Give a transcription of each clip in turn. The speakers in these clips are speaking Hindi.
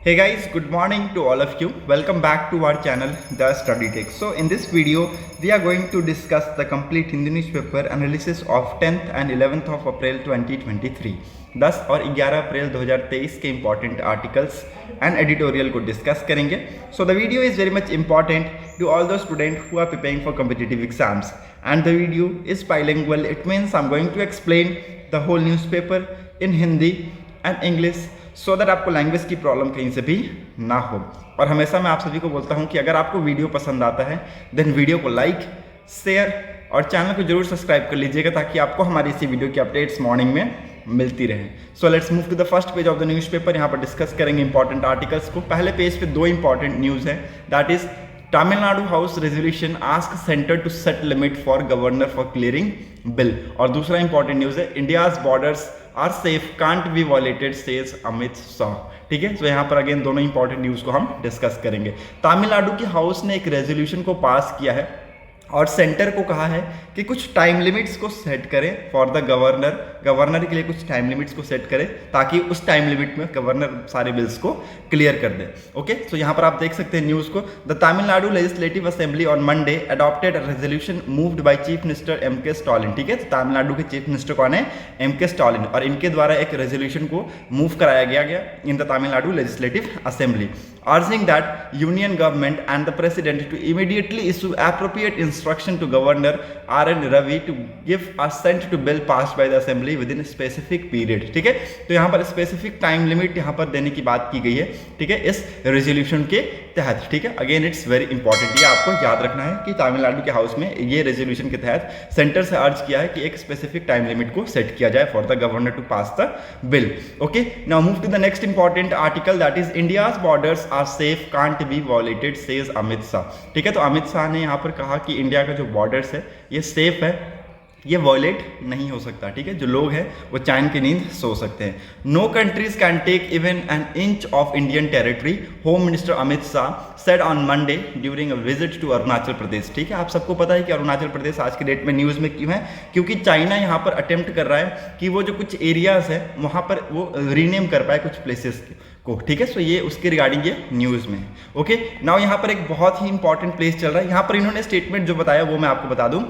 Hey guys, good morning to all of you. Welcome back to our channel, The Study Tech. So in this video, we are going to discuss the complete Hindu newspaper analysis of 10th and 11th of April 2023. 10 और 11 अप्रैल 2023 के इम्पॉर्टेंट आर्टिकल्स एंड एडिटोरियल को डिस्कस करेंगे. So the video is very much important to all the student who are preparing for competitive exams and the video is bilingual. It means I am going to explain the whole newspaper in Hindi and English so that आपको लैंग्वेज की प्रॉब्लम कहीं से भी ना हो. और हमेशा मैं आप सभी को बोलता हूँ कि अगर आपको वीडियो पसंद आता है देन वीडियो को लाइक, शेयर और चैनल को जरूर सब्सक्राइब कर लीजिएगा ताकि आपको हमारी इसी वीडियो की अपडेट्स मॉर्निंग में मिलती रहे. So let's move to the first page of the newspaper. यहाँ पर डिस्कस करेंगे इंपॉर्टेंट आर्टिकल्स को. पहले पेज पे दो इंपॉर्टेंट न्यूज़ है, that is Tamil Nadu house resolution ask centre to set limit for governor for clearing bill. और दूसरा इंपॉर्टेंट न्यूज़ है India's borders are safe can't be violated says Amit Shah. ठीक है, तो यहाँ पर अगेन दोनों इंपॉर्टेंट न्यूज़ को हम डिस्कस करेंगे. तमिलनाडु की हाउस ने एक रेजोल्यूशन को पास किया है और सेंटर को कहा है कि कुछ टाइम लिमिट्स को सेट करें फॉर द गवर्नर के लिए कुछ टाइम लिमिट्स को सेट करें ताकि उस टाइम लिमिट में गवर्नर सारे बिल्स को क्लियर कर दे. ओके, तो यहाँ पर आप देख सकते हैं न्यूज़ को. The Tamil Nadu legislative assembly on Monday adopted resolution moved by chief minister MK. Stalin. ठीक है, तो तमिलनाडु के चीफ मिनिस्टर कौन है? एम.के. स्टालिन. और इनके द्वारा एक रेजोल्यूशन को मूव कराया गया in the Tamil Nadu legislative assembly urging that union government and the president to immediately issue appropriate instruction to Governor R.N. Ravi to give assent to bill passed by the assembly within a specific period. ठीक है, तो यहाँ पर स्पेसिफिक टाइम लिमिट यहाँ पर देने की बात की गई है. ठीक है, इस रेजोल्यूशन के तहत. ठीक है, अगेन इट्स वेरी इंपॉर्टेंट, ये आपको याद रखना है कि तमिलनाडु के हाउस में ये रेजोल्यूशन के तहत सेंटर से अर्ज किया है कि एक स्पेसिफिक टाइम लिमिट को सेट किया जाए for the governor to pass the bill. Okay, now move to the next important article that is India's borders are safe can't be violated says Amit Shah. ठीक है, तो अमित शाह ने यहाँ पर कहा कि इंडिया का जो बॉर्डर्स है ये सेफ है, ये वॉयलेट नहीं हो सकता. ठीक है, जो लोग हैं वो चैन की नींद सो सकते हैं. No countries can take even an inch of Indian territory, home minister Amit Shah said on Monday during a visit to Arunachal Pradesh. ठीक है, आप सबको पता है कि अरुणाचल प्रदेश आज के डेट में न्यूज़ में क्यों है, क्योंकि चाइना यहाँ पर अटेम्प्ट कर रहा है कि वो जो कुछ एरियाज है वहाँ पर वो रीनेम कर पाए कुछ प्लेसेस को. ठीक है, सो ये उसके रिगार्डिंग ये न्यूज़ में है. ओके, नाउ यहाँ पर एक बहुत ही इंपॉर्टेंट प्लेस चल रहा है. यहाँ पर इन्होंने स्टेटमेंट जो बताया वो मैं आपको बता दूं.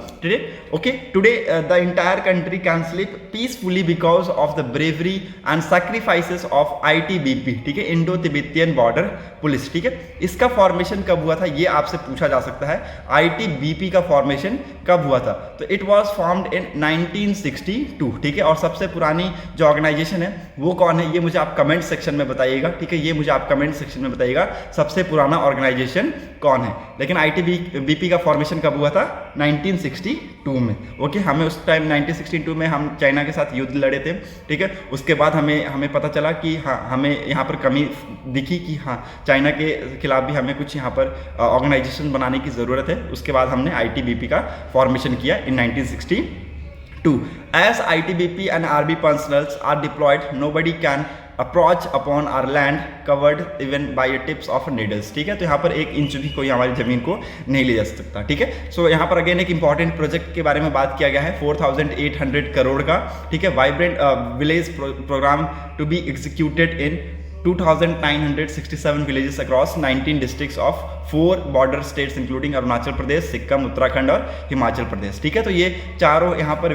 Today the entire country can sleep peacefully because of the bravery and sacrifices of ITBP. ठीक है, इंडो तिब्बतियन बॉर्डर पुलिस. ठीक है, इसका फॉर्मेशन कब हुआ था ये आपसे पूछा जा सकता है. ITBP का फॉर्मेशन कब हुआ था? तो इट वॉज फॉर्म्ड इन 1962. ठीक है, और सबसे पुरानी जो ऑर्गेनाइजेशन है वो कौन है ये मुझे आप कमेंट सेक्शन में बताइएगा. ठीक है, ये मुझे आप कमेंट सेक्शन में बताइएगा सबसे पुराना ऑर्गेनाइजेशन कौन है. लेकिन ITBP का फॉर्मेशन कब हुआ था? 1962 में. ओके, हमें उस टाइम 1962 में हम चाइना के साथ युद्ध लड़े थे. ठीक है, उसके बाद हमें पता चला कि हाँ हमें यहाँ पर कमी दिखी कि हाँ चाइना के खिलाफ भी हमें कुछ यहाँ पर ऑर्गेनाइजेशन बनाने की ज़रूरत है. उसके बाद हमने ITBP का फॉर्मेशन किया इन 1962. As ITBP and RB personnel are deployed, nobody can approach upon our land covered even by tips of needles. ठीक है, तो यहाँ पर एक इंच भी कोई हमारी जमीन को नहीं ले जा सकता. ठीक है, सो यहाँ पर अगेन एक इंपॉर्टेंट प्रोजेक्ट के बारे में बात किया गया है 4800 करोड़ का. ठीक है, vibrant village programme to be executed in 2,967 villages across 19 districts of 4 border states including Arunachal Pradesh, Sikkim, Uttarakhand और हिमाचल प्रदेश. ठीक है, तो ये चारों यहाँ पर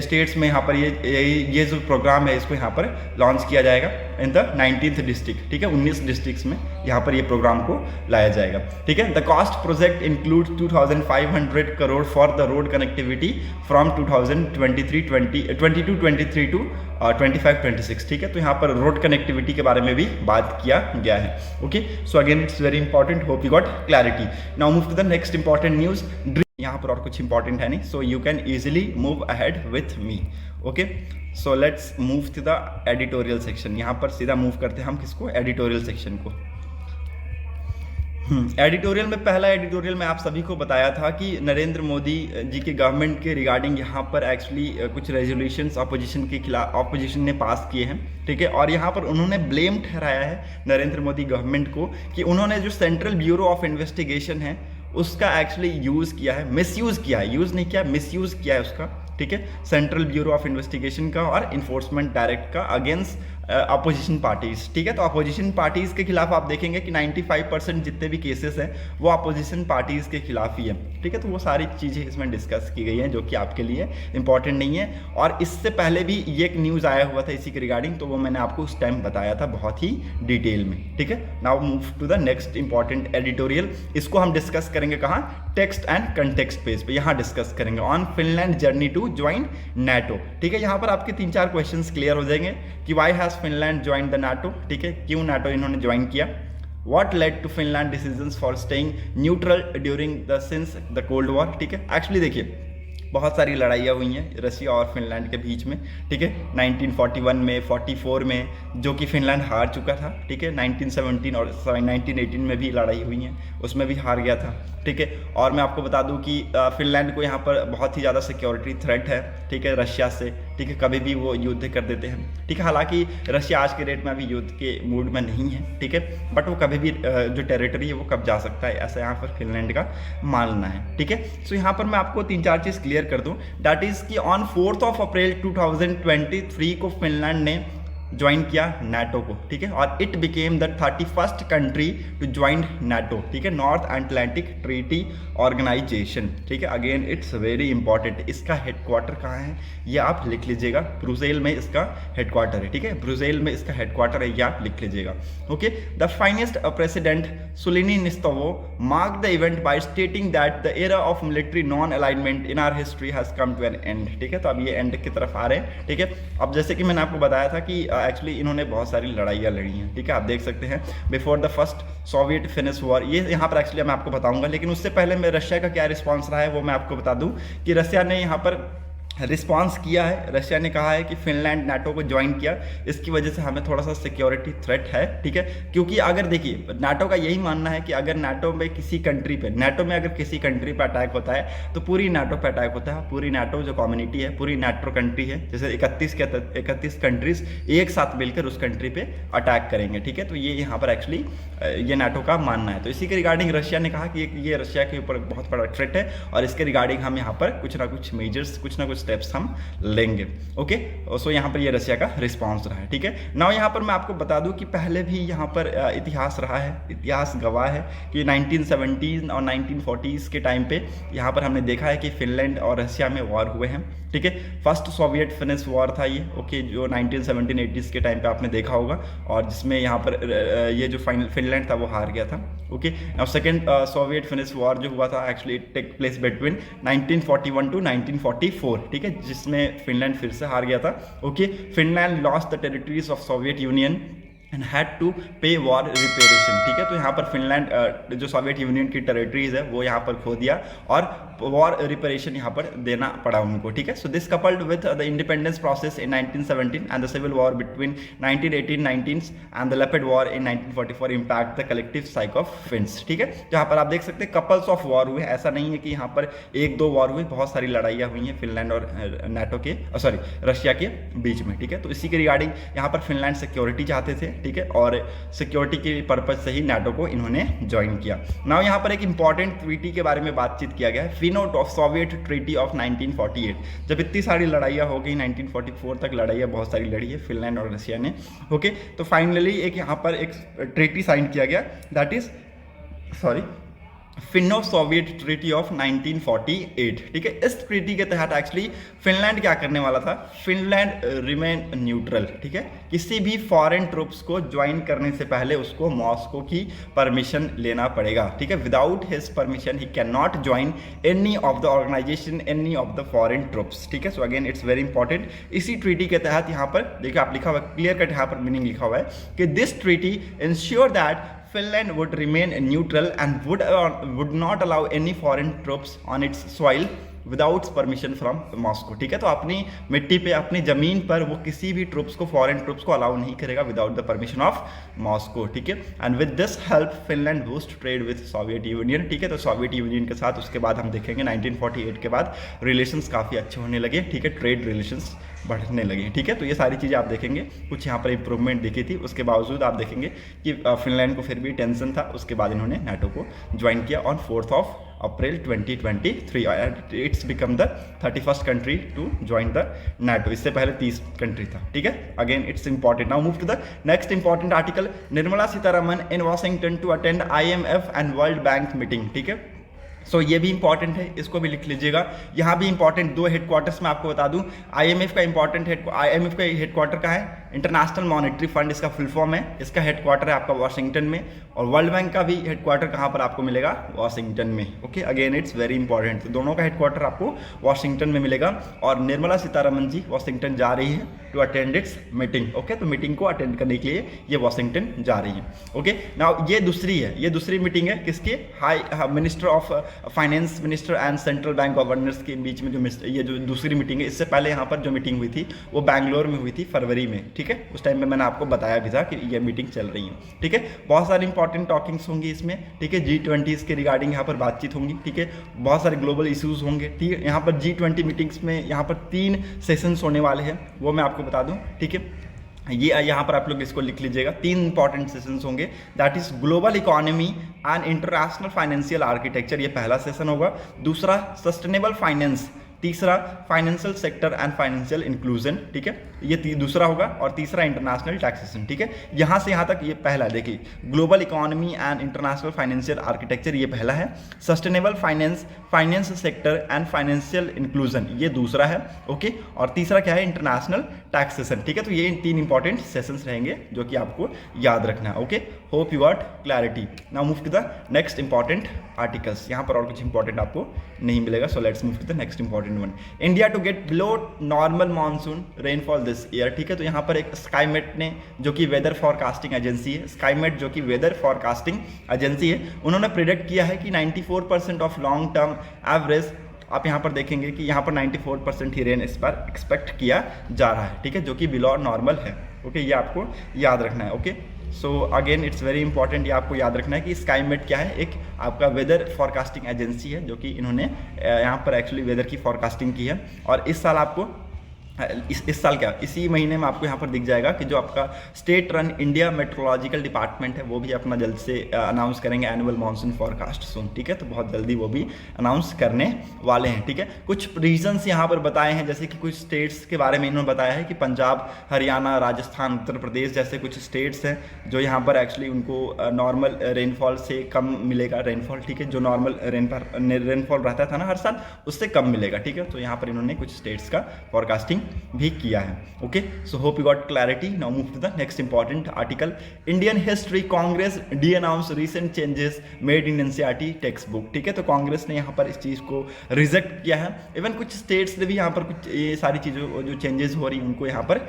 स्टेट्स में यहाँ पर ये जो प्रोग्राम है इसको यहाँ पर लॉन्च किया जाएगा इन द 19th डिस्ट्रिक्ट. ठीक है, 19 डिस्ट्रिक्ट्स में यहाँ पर ये प्रोग्राम को लाया जाएगा. ठीक है, the cost project include 2,500 crore for the road connectivity from 2022-23 to 25-26. ठीक है, तो यहाँ पर रोड कनेक्टिविटी के बारे में भी बात किया गया है. Okay, so again it's very important, hope you got clarity. Now move to the next important news. यहाँ पर और कुछ इंपॉर्टेंट है नहीं, so you can easily move ahead with me. Okay, so let's move to the editorial section. यहाँ पर सीधा मूव करते हैं हम किसको? एडिटोरियल सेक्शन को. एडिटोरियल में पहला एडिटोरियल में आप सभी को बताया था कि नरेंद्र मोदी जी के गवर्नमेंट के रिगार्डिंग यहाँ पर एक्चुअली कुछ रेजोल्यूशंस ऑपोजिशन के खिलाफ ऑपोजिशन ने पास किए हैं. ठीक है, और यहाँ पर उन्होंने ब्लेम ठहराया है नरेंद्र मोदी गवर्नमेंट को कि उन्होंने जो सेंट्रल ब्यूरो ऑफ इन्वेस्टिगेशन है उसका एक्चुअली यूज़ किया है, मिसयूज़ किया है, यूज़ नहीं किया, मिसयूज़ किया है उसका. ठीक है, सेंट्रल ब्यूरो ऑफ इन्वेस्टिगेशन का और इन्फोर्समेंट डायरेक्ट का अगेंस्ट अपोजिशन पार्टीज, ठीक है। तो अपोजिशन पार्टीज के खिलाफ आप देखेंगे कि 95% जितने भी केसेस हैं वो अपोजिशन पार्टीज के खिलाफ ही है, ठीक है। तो वो सारी चीज़ें इसमें डिस्कस की गई हैं जो कि आपके लिए इंपॉर्टेंट नहीं है। और इससे पहले भी ये एक न्यूज़ आया हुआ था इसी के रिगार्डिंग, तो वो मैंने आपको उस टाइम बताया था बहुत ही डिटेल में, ठीक है। Now move to the next important editorial. इसको हम डिस्कस करेंगे कहाँ, टेक्स्ट एंड कंटेक्स्ट पेज पे, यहाँ डिस्कस करेंगे on Finland journey to join NATO, ठीक है। यहाँ पर आपके 3-4 क्वेश्चंस क्लियर हो जाएंगे कि why has Finland join the NATO, ठीक है, क्यों नाटो इन्होंने ज्वाइन किया। What led to Finland decisions for staying neutral during the since the Cold War, ठीक है। एक्चुअली देखिए बहुत सारी लड़ाइयाँ हुई हैं रशिया और फिनलैंड के बीच में, ठीक है। 1941 में, 44 में, जो कि फिनलैंड हार चुका था, ठीक है। 1917 और 1918 में भी लड़ाई हुई है, उसमें भी हार गया था, ठीक है। और मैं आपको बता दूं कि फिनलैंड को यहाँ पर बहुत ही ज़्यादा सिक्योरिटी थ्रेट है, ठीक है, रशिया से, ठीक है। कभी भी वो युद्ध कर देते हैं, ठीक है। हालांकि रशिया आज के डेट में अभी युद्ध के मूड में नहीं है, ठीक है, बट वो कभी भी जो टेरिटरी है वो कब जा सकता है, ऐसा यहाँ पर फिनलैंड का मानना है, ठीक है। सो यहाँ पर मैं आपको 3-4 चीज़ क्लियर कर दूं, दैट इज़ कि ऑन 4 अप्रैल 2023 को फिनलैंड ने ज्वाइन किया नाटो को, ठीक है। और it became the 31st country to join NATO, ठीक है, नॉर्थ अटलांटिक ट्रीटी ऑर्गेनाइजेशन, ठीक है। Again it's very important. इसका हेडक्वार्टर कहाँ है ये आप लिख लीजिएगा, ब्रुसेल में इसका हेडक्वार्टर है, ठीक है, ब्रुसेल में इसका हेडक्वार्टर है, ये आप लिख लीजिएगा, okay. The finest president Sauli Niinisto mark the event by stating that the era of military non alignment in our history has come to an end, ठीक है। तो अब ये एंड की तरफ आ रहे हैं, ठीक है। अब जैसे कि मैंने आपको बताया था कि एक्चुअली इन्होंने बहुत सारी लड़ाइयाँ लड़ी हैं, ठीक है। आप देख सकते हैं before the first Soviet Finnish war, ये यहाँ पर एक्चुअली मैं आपको बताऊंगा, लेकिन उससे पहले मैं रशिया का क्या रिस्पांस रहा है वो मैं आपको बता दूं कि रशिया ने यहाँ पर रिस्पांस किया है। रशिया ने कहा है कि फिनलैंड नाटो को ज्वाइन किया, इसकी वजह से हमें थोड़ा सा सिक्योरिटी थ्रेट है, ठीक है। क्योंकि अगर देखिए नाटो का यही मानना है कि अगर नाटो में किसी कंट्री पे, नाटो में अगर किसी कंट्री पे अटैक होता है तो पूरी नाटो पे अटैक होता है, पूरी नाटो जो कम्युनिटी है, पूरी नाटो कंट्री है, जैसे 31 कंट्रीज एक साथ मिलकर उस कंट्री पे अटैक करेंगे, ठीक है। तो ये यहाँ पर एक्चुअली ये नाटो का मानना है। तो इसी के रिगार्डिंग रशिया ने कहा कि ये रशिया के ऊपर बहुत बड़ा थ्रेट है और इसके रिगार्डिंग हम यहाँ पर कुछ ना कुछ मेजर्स, कुछ ना कुछ स्टेप्स हम लेंगे, ओके। सो यहाँ पर ये रशिया का रिस्पांस रहा है, ठीक है। नाउ यहाँ पर मैं आपको बता दूं कि पहले भी यहाँ पर इतिहास रहा है, इतिहास गवाह है कि 1970 और 1940s के टाइम पे यहाँ पर हमने देखा है कि फिनलैंड और रशिया में वॉर हुए हैं, ठीक है। फर्स्ट सोवियत फिनिश वॉर था ये, ओके, जो 1917-80s के टाइम पे आपने देखा होगा और जिसमें यहाँ पर ये जो फिनलैंड था वो हार गया था, okay. Now second Soviet Finnish war जो हुआ था actually take place between 1941 to 1944, ठीक है, जिसमें फिनलैंड फिर से हार गया था, okay. Finland lost the territories of Soviet Union and had to pay war reparation, ठीक है। तो यहाँ पर फिनलैंड जो सोवियत यूनियन की टेरिटरीज है वो यहाँ पर खो दिया और वॉर रिपेरेशन यहाँ पर देना पड़ा उनको, ठीक है। So this coupled with the independence process in 1917 and the civil war between 1918-19 and the rapid war in 1944 impact the collective psyche of Finns, ठीक है। यहाँ पर आप देख सकते हैं कपल्स ऑफ वॉर हुए, ऐसा नहीं है कि यहाँ पर 1-2 वॉर हुई, बहुत सारी लड़ाइयाँ हुई हैं फिनलैंड और नाटो के रशिया के बीच में, ठीक है। तो इसी के रिगार्डिंग यहाँ पर फिनलैंड सिक्योरिटी चाहते थे, ठीक है, और सिक्योरिटी के पर्पज से ही नाटो को इन्होंने ज्वाइन किया। नाउ यहाँ पर एक इंपॉर्टेंट ट्रीटी के बारे में बातचीत किया गया है, फिनोट ऑफ सोवियत ट्रीटी ऑफ 1948। जब इतनी सारी लड़ाइयाँ हो गई, 1944 तक लड़ाइयाँ बहुत सारी लड़ी है फिनलैंड और रशिया ने, ओके। तो फाइनली एक यहाँ पर एक ट्रीटी साइन किया गया, that is Fino Soviet treaty of 1948, ठीक है। इस ट्रीटी के तहत एक्चुअली फिनलैंड क्या करने वाला था, फिनलैंड रिमेन न्यूट्रल, ठीक है। किसी भी फॉरेन ट्रूप्स को ज्वाइन करने से पहले उसको मॉस्को की परमिशन लेना पड़ेगा, ठीक है। Without his permission he can not join any of the organisation, any of the foreign troops, ठीक है। So again it's very important. इसी ट्रीटी के तहत यहाँ पर देखिए आप लिखा हुआ क्लियर कट, यहाँ पर मीनिंग लिखा हुआ है कि this treaty ensure that Finland would remain neutral and would not allow any foreign troops on its soil without permission from Moscow, ठीक है। तो अपनी मिट्टी पे, अपनी ज़मीन पर वो किसी भी ट्रूप्स को, फॉरेन ट्रूप्स को अलाउ नहीं करेगा without the permission of Moscow, ठीक है। And with this help Finland boost trade with Soviet union, ठीक है। तो सोवियत यूनियन के साथ उसके बाद हम देखेंगे 1948 के बाद रिलेशंस काफ़ी अच्छे होने लगे, ठीक है, ट्रेड रिलेशंस बढ़ने लगे, ठीक है। तो ये सारी चीज़ें आप देखेंगे, कुछ यहाँ पर इंप्रूवमेंट दिखी थी, उसके बावजूद आप देखेंगे कि फिनलैंड को फिर भी टेंशन था, उसके बाद इन्होंने नाटो को ज्वाइन किया on 4 April 2023 and it's become the 31st country to join the NATO. इससे पहले 30 कंट्री था, ठीक है। Again it's important. Now move to the next important article, Nirmala Sitharaman in Washington to attend IMF and World Bank meeting, ठीक है। सो ये भी इंपॉर्टेंट है, इसको भी लिख लीजिएगा। यहाँ भी इंपॉर्टेंट दो हेडक्वार्टर्स मैं आपको बता दूँ। IMF का हेडक्वार्टर का है इंटरनेशनल मॉनेटरी फंड, इसका फुल फॉर्म है। इसका हेडक्वार्टर है आपका वॉशिंगटन में, और वर्ल्ड बैंक का भी हेडक्वार्टर कहाँ पर आपको मिलेगा, वॉशिंगटन में। Okay, again it's very important. तो दोनों का हेडक्वार्टर आपको वॉशिंगटन में मिलेगा, और निर्मला सीतारमन जी वॉशिंगटन जा रही है to attend its meeting. Okay, तो मीटिंग को अटेंड करने के लिए ये वॉशिंगटन जा रही है। ओके, नाउ ये दूसरी मीटिंग है किसकी, high minister of finance minister and central bank governors के बीच में ये जो दूसरी मीटिंग है। इससे पहले यहाँ पर जो मीटिंग हुई थी वो बैंगलोर में हुई थी फरवरी में, ठीक है। उस टाइम में मैंने आपको बताया भी था कि ये मीटिंग चल रही है, ठीक है। बहुत सारी इंपॉर्टेंट टॉकिंग्स होंगी इसमें, ठीक है। G20 के रिगार्डिंग यहाँ पर बातचीत होंगी, ठीक है। बहुत सारे ग्लोबल इश्यूज होंगे। यहाँ पर G20 मीटिंग्स में यहाँ पर 3 सेशंस होने वाले हैं, वो मैं आपको बता दूँ, ठीक है। ये यहाँ पर आप लोग इसको लिख लीजिएगा। 3 इंपॉर्टेंट सेशंस होंगे, that is global economy and international financial architecture, ये पहला सेशन होगा। दूसरा सस्टेनेबल फाइनेंस, तीसरा financial sector and financial inclusion, ठीक है, ये दूसरा होगा। और तीसरा इंटरनेशनल टैक्सेशन, ठीक है। यहाँ से यहाँ तक ये पहला, देखिए global economy and international financial architecture ये पहला है। Sustainable finance sector and financial inclusion ये दूसरा है, ओके। और तीसरा क्या है, इंटरनेशनल टैक्सेशन, ठीक है। तो ये 3 इंपॉर्टेंट सेशंस रहेंगे जो कि आपको याद रखना है, okay. Hope you got clarity. Now move to the next important articles. यहाँ पर और कुछ इंपॉर्टेंट आपको नहीं मिलेगा, so let's move to the next important one. India to get below normal monsoon rainfall this year, ठीक है। तो यहाँ पर एक स्काईमेट ने, जो कि वेदर फॉरकास्टिंग एजेंसी है, स्काईमेट जो कि वेदर फॉरकास्टिंग एजेंसी है, उन्होंने प्रिडिक्ट किया है कि 94% ऑफ लॉन्ग टर्म एवरेज, आप यहाँ पर देखेंगे कि यहाँ पर 94% ही रेन इस बार एक्सपेक्ट किया जा रहा है, ठीक है, जो कि बिलो नॉर्मल है, ओके। ये आपको याद रखना है, okay. So again it's very important, ये आपको याद रखना है कि स्काईमेट क्या है, एक आपका वेदर फॉरकास्टिंग एजेंसी है, जो कि इन्होंने यहाँ पर एक्चुअली वेदर की फॉरकास्टिंग की है। और इस साल आपको इस साल क्या, इसी महीने में आपको यहाँ पर दिख जाएगा कि जो आपका state run India meteorological department है, वो भी अपना जल्द से अनाउंस करेंगे एनुअल मानसून फॉरकास्ट सून, ठीक है। तो बहुत जल्दी वो भी अनाउंस करने वाले हैं, ठीक है। कुछ रीजन्स यहाँ पर बताए हैं, जैसे कि कुछ स्टेट्स के बारे में इन्होंने बताया है कि पंजाब, हरियाणा, राजस्थान, उत्तर प्रदेश जैसे कुछ स्टेट्स हैं जो यहाँ पर एक्चुअली उनको नॉर्मल रेनफॉल से कम मिलेगा रेनफॉल, ठीक है। जो नॉर्मल रेनफॉल रहता था ना हर साल, उससे कम मिलेगा, ठीक है। तो यहाँ पर इन्होंने कुछ स्टेट्स का फॉरकास्टिंग भी किया है, okay. So hope you got clarity. Now move to the next important article. Indian History Congress denounce recent changes made in NCERT text book, ठीक है। तो कांग्रेस ने यहाँ पर इस चीज़ को रिजेक्ट किया है। इवन कुछ स्टेट्स ने भी यहाँ पर कुछ ये सारी चीज़ों जो चेंजेस हो रही हैं उनको यहाँ पर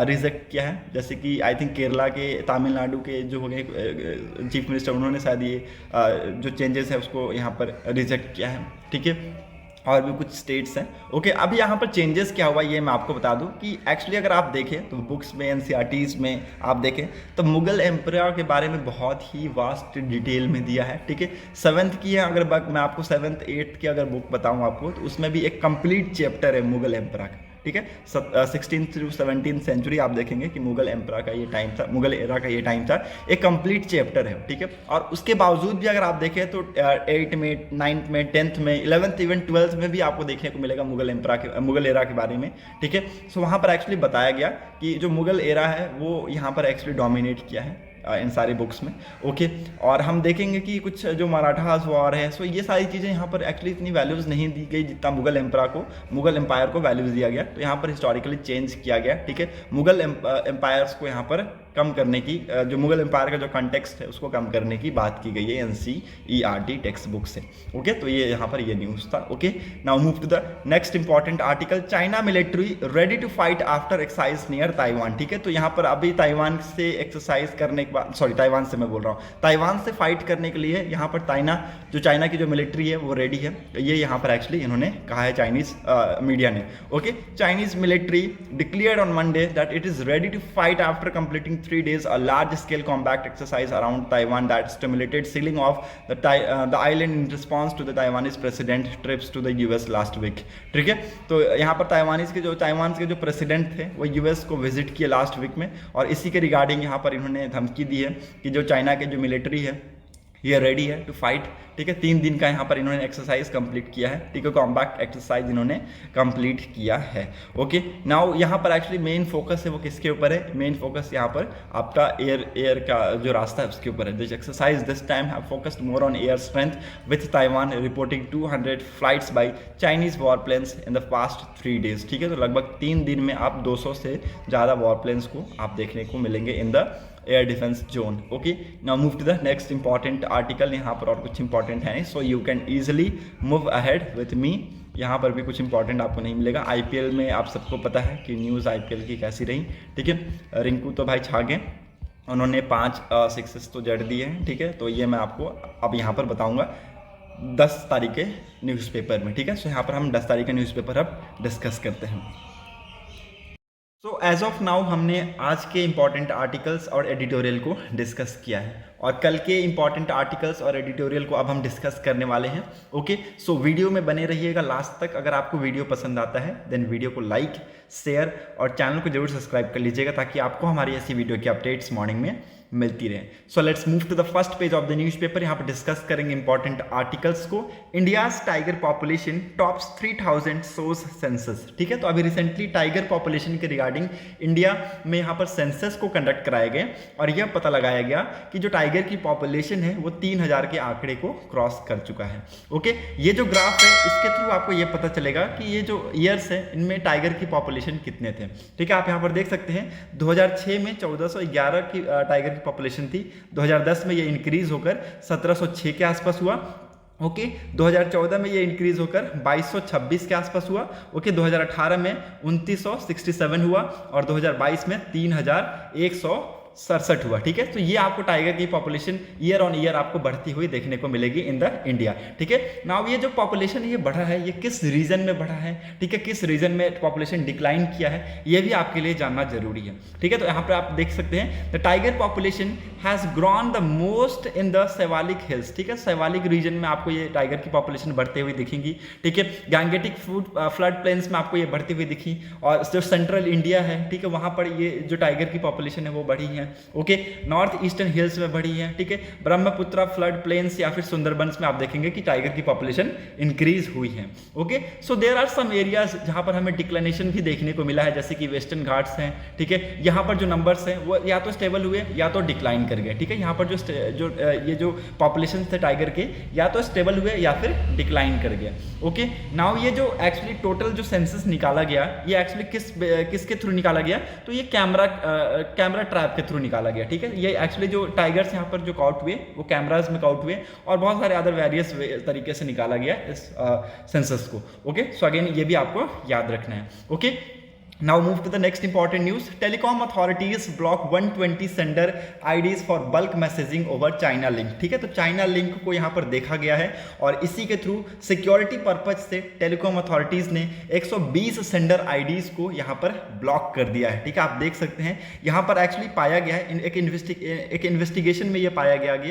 रिजेक्ट किया है। जैसे कि आई थिंक केरला के, तमिलनाडु के जो हो गए चीफ मिनिस्टर, उन्होंने शायद ये जो चेंजेस है उसको यहाँ पर रिजेक्ट किया है, ठीक है। और भी कुछ स्टेट्स हैं, ओके। अभी यहाँ पर चेंजेस क्या हुआ ये मैं आपको बता दूं कि एक्चुअली अगर आप देखें तो बुक्स में, एनसीईआरटीज़ में आप देखें तो मुगल एम्पायर के बारे में बहुत ही वास्ट डिटेल में दिया है, ठीक है। 7th की है, अगर मैं आपको 7th 8th की अगर बुक बताऊँ आपको, तो उसमें भी एक कंप्लीट चैप्टर है मुगल एम्पायर का, ठीक है। 16th to 17th सेंचुरी आप देखेंगे कि मुगल एम्पायर का ये टाइम था, मुगल एरा का ये टाइम था, एक कंप्लीट चैप्टर है, ठीक है। और उसके बावजूद भी अगर आप देखें तो 8th में, 9th में, 10th में, 11th इवन 12th में भी आपको देखने को मिलेगा मुगल एरा के बारे में, ठीक है। सो वहाँ पर एक्चुअली बताया गया कि जो मुगल एरा है वो यहाँ पर एक्चुअली डोमिनेट किया है इन सारी बुक्स में, ओके। और हम देखेंगे कि कुछ जो मराठास वॉर है, सो ये सारी चीज़ें यहाँ पर एक्चुअली इतनी वैल्यूज़ नहीं दी गई जितना मुगल एम्पायर को वैल्यूज़ दिया गया। तो यहाँ पर हिस्टोरिकली चेंज किया गया, ठीक है। मुगल एम्पायर्स को यहाँ पर कम करने की, जो मुगल एम्पायर का जो कॉन्टेक्स्ट है उसको कम करने की बात की गई है एनसीईआरटी टेक्स्ट बुक से, ओके। तो ये यहाँ पर ये न्यूज़ था, okay. Now move to the next important article. China military ready to fight after exercise near Taiwan, ठीक है। तो यहाँ पर अभी ताइवान से एक्सरसाइज करने के बाद, सॉरी ताइवान से मैं बोल रहा हूँ, ताइवान से फाइट करने के लिए यहाँ पर चाइना की जो मिलिट्री है वो रेडी है, ये यहाँ पर एक्चुअली इन्होंने कहा है चाइनीज मीडिया ने, okay. Chinese military declared on Monday that it is ready to fight after completing 3 days a large-scale combat exercise around Taiwan that stimulated sealing of the island in response to the Taiwanese president trips to the US last week, ठीक है। तो यहाँ पर ताइवान के जो प्रेसिडेंट थे वो US को विजिट किए लास्ट वीक में, और इसी के रिगार्डिंग यहाँ पर इन्होंने धमकी दी है कि जो चाइना के जो मिलिट्री है ये रेडी है टू फाइट, ठीक है। 3 दिन का यहाँ पर इन्होंने एक्सरसाइज कंप्लीट किया है, ठीक है, कॉम्बैट एक्सरसाइज इन्होंने कंप्लीट किया है। ओके, नाउ यहाँ पर एक्चुअली मेन फोकस है वो किसके ऊपर है? मेन फोकस यहाँ पर आपका एयर का जो रास्ता है उसके ऊपर है। This exercise this time have focused more on air strength with Taiwan reporting 200 flights by Chinese war planes in the past 3 days, ठीक है। तो लगभग 3 दिन में आप 200 से ज़्यादा वॉर प्लेन्स को आप देखने को मिलेंगे in the air defence zone. Okay, now move to the next important article. यहाँ पर और कुछ इंपॉर्टेंट है, so you can easily move ahead with me. यहाँ पर भी कुछ इंपॉर्टेंट आपको नहीं मिलेगा। आईपीएल में आप सबको पता है कि न्यूज़ आईपीएल की कैसी रही, ठीक है। रिंकू तो भाई छा गए, उन्होंने 5 सिक्सेस तो जड़ दिए हैं, ठीक है। तो ये मैं आपको अब यहाँ पर बताऊँगा 10 तारीख के न्यूज़पेपर में, ठीक है। सो यहाँ पर हम 10 तारीख का न्यूज़पेपर अब डिस्कस करते हैं। सो एज ऑफ नाउ हमने आज के इंपॉर्टेंट आर्टिकल्स और एडिटोरियल को डिस्कस किया है, और कल के इंपॉर्टेंट आर्टिकल्स और एडिटोरियल को अब हम डिस्कस करने वाले हैं। ओके, सो वीडियो में बने रहिएगा लास्ट तक। अगर आपको वीडियो पसंद आता है देन वीडियो को लाइक, शेयर और चैनल को जरूर सब्सक्राइब कर लीजिएगा, ताकि आपको हमारी ऐसी वीडियो की अपडेट्स मॉर्निंग में मिलती रहे। So let's move to the first page of the newspaper. यहाँ पर डिस्कस करेंगे इंपॉर्टेंट आर्टिकल्स को। India's tiger population tops 3000 source census, ठीक है। तो अभी रिसेंटली टाइगर पॉपुलेशन के रिगार्डिंग इंडिया में यहाँ पर सेंसस को कंडक्ट कराया गया, और यह पता लगाया गया कि जो टाइगर की पॉपुलेशन है वो 3000 के आंकड़े को क्रॉस कर चुका है। ओके, ये जो ग्राफ है इसके थ्रू आपको ये पता चलेगा कि ये जो ईयर्स है इनमें टाइगर की पॉपुलेशन कितने थे, ठीक है। आप यहाँ पर देख सकते हैं 2006 में 1411 की टाइगर की पॉपुलेशन थी। 2010 में ये इंक्रीज होकर 1706 के आसपास हुआ। ओके, 2014 में ये इंक्रीज होकर 2226 के आसपास हुआ। ओके, 2018 में 2967 हुआ, और 2022 में 3167 हुआ, ठीक है। तो ये आपको टाइगर की पॉपुलेशन ईयर ऑन ईयर आपको बढ़ती हुई देखने को मिलेगी इन द इंडिया, ठीक है। नाउ ये जो पॉपुलेशन ये बढ़ा है ये किस रीजन में बढ़ा है, ठीक है, किस रीजन में पॉपुलेशन डिक्लाइन किया है, ये भी आपके लिए जानना जरूरी है, ठीक है। तो यहाँ पर आप देख सकते हैं the tiger population has grown the most in the Shivalik hills, ठीक है। शैवालिक रीजन में आपको ये टाइगर की पॉपुलेशन बढ़ते हुए दिखेंगी, ठीक है। गैंगेटिक फ्लड प्लेन्स में आपको ये बढ़ती हुई दिखी, और जो सेंट्रल इंडिया है, ठीक है, वहाँ पर ये जो टाइगर की पॉपुलेशन है वो बढ़ी है। ओके, नॉर्थ ईस्टर्न हिल्स में बढ़ी है, ठीक है। ब्रह्मपुत्र फ्लड प्लेन्स या फिर सुंदरबंस में आप देखेंगे कि टाइगर की पॉपुलेशन इंक्रीज हुई है। Okay, so there are some areas जहां पर हमें डिक्लाइनेशन भी देखने को मिला है, जैसे कि वेस्टर्न घाट्स हैं, ठीक है। यहाँ पर जो नंबर्स हैं वो या तो स्टेबल हुए या तो डिक्लाइन कर गए, ठीक है। यहाँ पर ये जो पॉपुलेशन थे टाइगर के या तो स्टेबल हुए या फिर डिक्लाइन कर गए। ओके, नाउ ये जो एक्चुअली टोटल जो सेंसस निकाला गया ये एक्चुअली किसके थ्रू निकाला गया? तो ये कैमरा ट्रैप के थ्रू निकाला गया, ठीक है। ये एक्चुअली जो टाइगर्स यहाँ पर जो काउंट हुए वो कैमराज में काउंट हुए, और बहुत सारे अदर वेरियस तरीके से निकाला गया इस सेंसस को। ओके, सो अगेन ये भी आपको याद रखना है। Okay, now move to the next important news. Telecom authorities block 120 sender IDs for bulk messaging over China link, ठीक है। तो चाइना लिंक को यहाँ पर देखा गया है, और इसी के थ्रू सिक्योरिटी पर्पज से टेलीकॉम अथॉरिटीज ने 120 सेंडर आईडीज को यहाँ पर ब्लॉक कर दिया है, ठीक है। आप देख सकते हैं यहाँ पर एक्चुअली पाया गया है एक इन्वेस्टिगेशन में ये पाया गया कि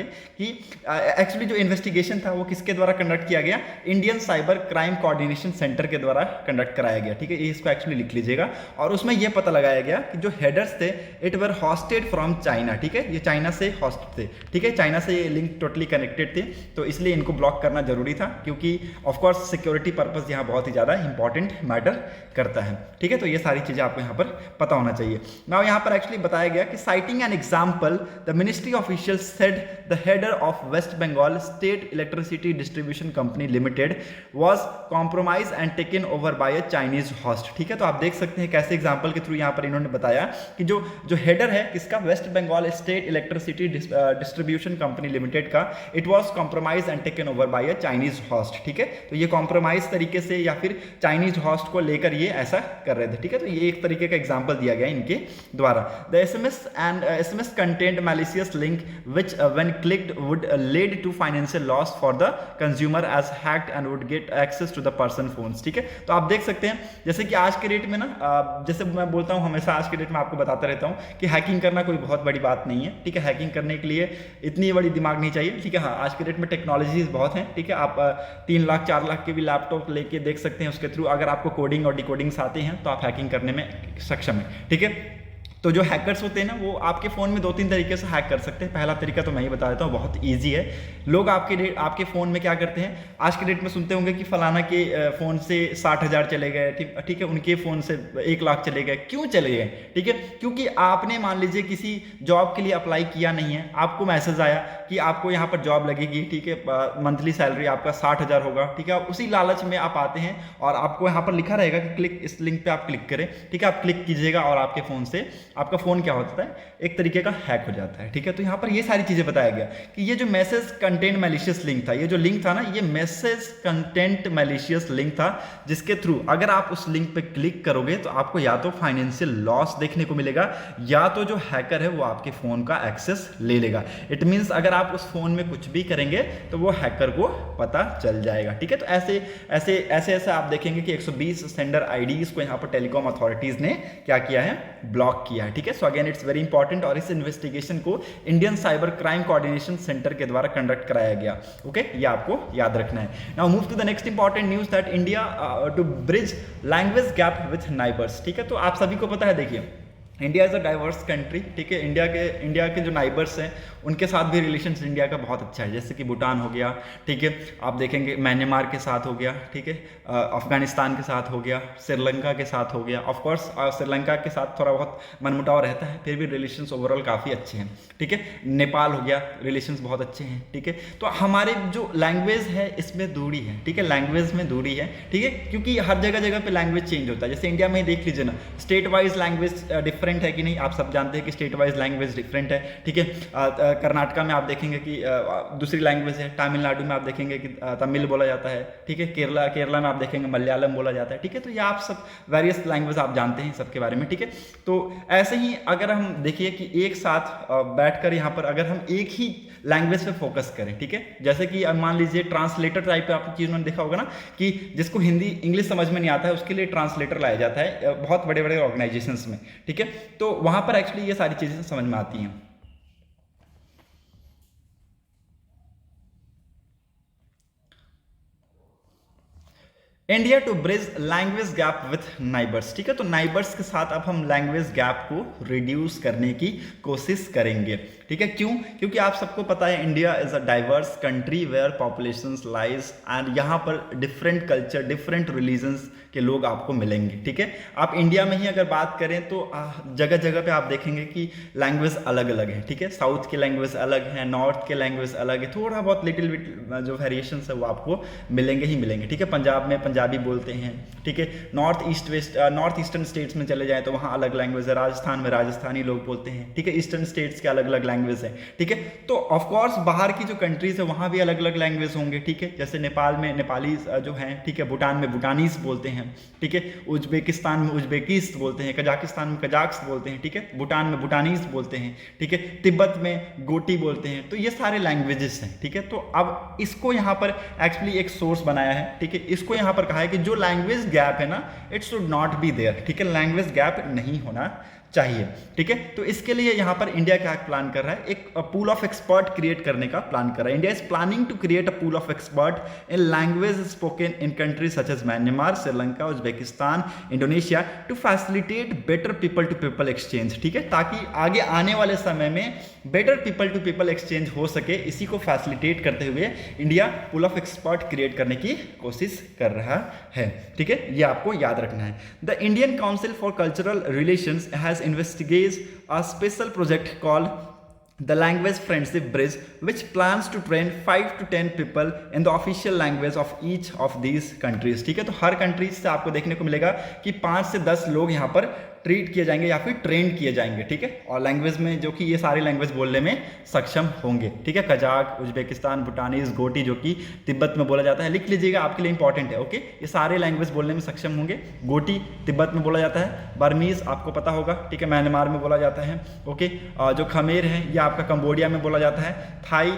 एक्चुअली जो इन्वेस्टिगेशन था वो किसके द्वारा कंडक्ट किया गया? Indian cyber crime coordination centre के द्वारा कंडक्ट कराया गया, ठीक है। इसको एक्चुअली लिख लीजिएगा। और उसमें यह पता लगाया गया कि जो हेडर्स थे it were hosted from China, ठीक है। ये चाइना से हॉस्ट थे, ठीक है। चाइना से ये लिंक टोटली कनेक्टेड थे, तो इसलिए इनको ब्लॉक करना जरूरी था, क्योंकि ऑफ कोर्स सिक्योरिटी पर्पस यहाँ बहुत ही ज़्यादा इंपॉर्टेंट मैटर करता है, ठीक है। तो ये सारी चीज़ें आपको यहाँ पर पता होना चाहिए। नाउ यहाँ पर एक्चुअली बताया गया कि citing an example the ministry official said the header of West Bengal state electricity distribution company limited was compromise and taken over by a Chinese host, ठीक है। तो आप देख सकते हैं कैसे एग्जांपल के थ्रू यहाँ पर इन्होंने बताया कि जो हेडर है किसका? West Bengal state electricity distribution company limited का, it was compromise and taken over by a Chinese host, ठीक है। तो ये कॉम्प्रोमाइज तरीके से या फिर चाइनीज हॉस्ट को लेकर ये ऐसा कर रहे थे, ठीक है। तो ये एक तरीके का एग्जांपल दिया गया इनके द्वारा। The SMS content malicious link which when clicked would lead to financial loss for the consumer as hacked and would get access to the person phones, ठीक है। तो आप देख सकते हैं जैसे कि आज के डेट में ना, जैसे मैं बोलता हूँ हमेशा आज के डेट में आपको बताता रहता हूँ कि हैकिंग करना कोई बहुत बड़ी बात नहीं है, ठीक है। हैकिंग करने के लिए इतनी बड़ी दिमाग नहीं चाहिए, ठीक है। हाँ, आज के डेट में टेक्नोलॉजीज बहुत हैं, ठीक है। आप 3 लाख 4 लाख के भी लैपटॉप लेके देख सकते हैं, उसके थ्रू अगर आपको कोडिंग और डिकोडिंग्स आते हैं तो आप हैकिंग करने में सक्षम है, ठीक है। तो जो हैकर्स होते हैं ना, वो आपके फ़ोन में 2-3 तरीके से हैक कर सकते हैं। पहला तरीका तो मैं ही बता देता हूँ, बहुत ईजी है। लोग आपके फ़ोन में क्या करते हैं, आज के डेट में सुनते होंगे कि फलाना के फ़ोन से 60,000 चले गए, ठीक है, उनके फ़ोन से 1 लाख चले गए। क्यों चले गए? ठीक है, क्योंकि आपने मान लीजिए किसी जॉब के लिए अप्लाई किया नहीं है, आपको मैसेज आया कि आपको यहाँ पर जॉब लगेगी, ठीक है, मंथली सैलरी आपका 60,000 होगा, ठीक है, उसी लालच में आप आते हैं और आपको यहाँ पर लिखा रहेगा कि क्लिक, इस लिंक पे आप क्लिक करें, ठीक है, आप क्लिक कीजिएगा और आपके फ़ोन से आपका फ़ोन क्या होता है, एक तरीके का हैक हो जाता है। ठीक है, तो यहाँ पर ये सारी चीज़ें बताया गया कि ये जो मैसेज कंटेंट मैलिशियस लिंक था, ये जो लिंक था ना, ये मैसेज कंटेंट मैलिशियस लिंक था, जिसके थ्रू अगर आप उस लिंक पे क्लिक करोगे तो आपको या तो फाइनेंशियल लॉस देखने को मिलेगा, या तो जो हैकर है वो आपके फ़ोन का एक्सेस ले लेगा। इट मीन्स अगर आप उस फ़ोन में कुछ भी करेंगे तो वो हैकर को पता चल जाएगा। ठीक है, तो ऐसे आप देखेंगे कि 120 सेंडर आईडीज को यहाँ पर टेलीकॉम अथॉरिटीज़ ने क्या किया है, ब्लॉक किया है। ठीक है, so again it's very important, और इस इन्वेस्टिगेशन को Indian cyber crime coordination centre के द्वारा कंडक्ट कराया गया। ओके, ये आपको याद रखना है। Now move to the next important news that India to bridge language gap with neighbours. ठीक है, तो आप सभी को पता है, देखिए India is a diverse country. ठीक है, इंडिया के जो नाइबर्स हैं उनके साथ भी रिलेशंस इंडिया का बहुत अच्छा है, जैसे कि भूटान हो गया, ठीक है, आप देखेंगे म्यांमार के साथ हो गया, ठीक है, अफगानिस्तान के साथ हो गया, श्रीलंका के साथ हो गया। ऑफकोर्स श्रीलंका के साथ थोड़ा बहुत मनमुटाव रहता है, फिर भी रिलेशंस ओवरऑल काफ़ी अच्छे हैं। ठीक है, नेपाल हो गया, रिलेशंस बहुत अच्छे हैं। ठीक है, तो हमारे जो लैंग्वेज है इसमें दूरी है। ठीक है, लैंग्वेज में दूरी है, ठीक है, क्योंकि हर जगह पे लैंग्वेज चेंज होता है। जैसे इंडिया में ही देख लीजिए ना, स्टेट वाइज लैंग्वेज डिफरेंट है कि नहीं, आप सब जानते हैं कि स्टेट वाइज लैंग्वेज डिफरेंट है। ठीक है, कर्नाटका में आप देखेंगे कि दूसरी लैंग्वेज है, तमिलनाडु में आप देखेंगे कि तमिल बोला जाता है। ठीक है, केरला में आप देखेंगे मलयालम बोला जाता है। ठीक है, तो ये आप सब वेरियस लैंग्वेज आप जानते हैं सबके बारे में। ठीक है, तो ऐसे ही अगर हम देखिए कि एक साथ बैठकर यहाँ पर अगर हम एक ही लैंग्वेज पे फोकस करें, ठीक है, जैसे कि मान लीजिए ट्रांसलेटर टाइप पे आपकी चीज़ उन्होंने देखा होगा ना कि जिसको हिंदी इंग्लिश समझ में नहीं आता है उसके लिए ट्रांसलेटर लाया जाता है बहुत बड़े बड़े ऑर्गेनाइजेशंस में। ठीक है, तो वहाँ पर एक्चुअली ये सारी चीज़ें समझ में आती हैं। India to bridge language gap with neighbours. ठीक है, तो नाइबर्स के साथ अब हम लैंग्वेज गैप को रिड्यूस करने की कोशिश करेंगे। ठीक है, क्यों? क्योंकि आप सबको पता है India is a diverse country where population lies, and यहाँ पर डिफरेंट कल्चर, डिफरेंट रिलीजन्स के लोग आपको मिलेंगे। ठीक है, आप इंडिया में ही अगर बात करें तो जगह जगह पे आप देखेंगे कि लैंग्वेज अलग अलग है। ठीक है, साउथ की लैंग्वेज अलग है, नॉर्थ के लैंग्वेज अलग है, थोड़ा बहुत लिटिल बिट जो वेरिएशंस है वो आपको मिलेंगे ही मिलेंगे। ठीक है, पंजाब में पंजाबी बोलते हैं। ठीक है, नॉर्थ ईस्टर्न स्टेट्स में चले जाएं तो वहाँ अलग लैंग्वेज है, राजस्थान में राजस्थानी लोग बोलते हैं। ठीक है, ईस्टर्न स्टेट्स के अलग अलग लैंग्वेज है। ठीक है, तो ऑफकोर्स बाहर की जो कंट्रीज है वहाँ भी अलग अलग लैंग्वेज होंगे। ठीक है, जैसे नेपाल में नेपाली जो हैं, ठीक है, भूटान में भूटानीज बोलते हैं। ठीक है, उज्बेकिस्तान में उज्बेकिस्त बोलते हैं, कजाकिस्तान में कजाक्स बोलते हैं। ठीक है, भूटान में भूटानीज बोलते हैं। ठीक है, तिब्बत में गोटी बोलते हैं। तो ये सारे लैंग्वेजेस हैं। ठीक है, तो अब इसको यहाँ पर एक्चुअली एक सोर्स बनाया है। ठीक है, इसको यहाँ पर कहा है कि जो लैंग्वेज गैप है ना, it should not be there. ठीक है, लैंग्वेज गैप नहीं होना चाहिए। ठीक है, तो इसके लिए यहाँ पर इंडिया क्या प्लान कर रहा है, एक पूल ऑफ एक्सपर्ट क्रिएट करने का प्लान कर रहा है। India is planning to create a pool of expert in language spoken in countries such as Myanmar, Sri Lanka, Uzbekistan, Indonesia to facilitate better people to people exchange. ठीक है, ताकि आगे आने वाले समय में better people to people exchange हो सके, इसी को फैसिलिटेट करते हुए India pool of expert create करने की कोशिश कर रहा है। ठीक है, ये आपको याद रखना है। The Indian council for cultural relations has investigates a special project called the Language Friendship Bridge, which plans to train 5 to 10 people in the official language of each of these countries। ठीक है, तो हर कंट्रीज से आपको देखने को मिलेगा कि 5 से 10 लोग यहाँ पर ट्रीट किए जाएंगे या फिर ट्रेन किए जाएंगे। ठीक है, और लैंग्वेज में जो कि ये सारी लैंग्वेज बोलने में सक्षम होंगे। ठीक है, कजाक, उज्बेकिस्तान, भूटानीज, गोटी जो कि तिब्बत में बोला जाता है, लिख लीजिएगा, आपके लिए इंपॉर्टेंट है। ओके, ये सारे लैंग्वेज बोलने में सक्षम होंगे। गोटी तिब्बत में बोला जाता है, बर्मीज आपको पता होगा, ठीक है, म्यांमार में बोला जाता है। ओके, जो खमेर है ये आपका कंबोडिया में बोला जाता है। थाई,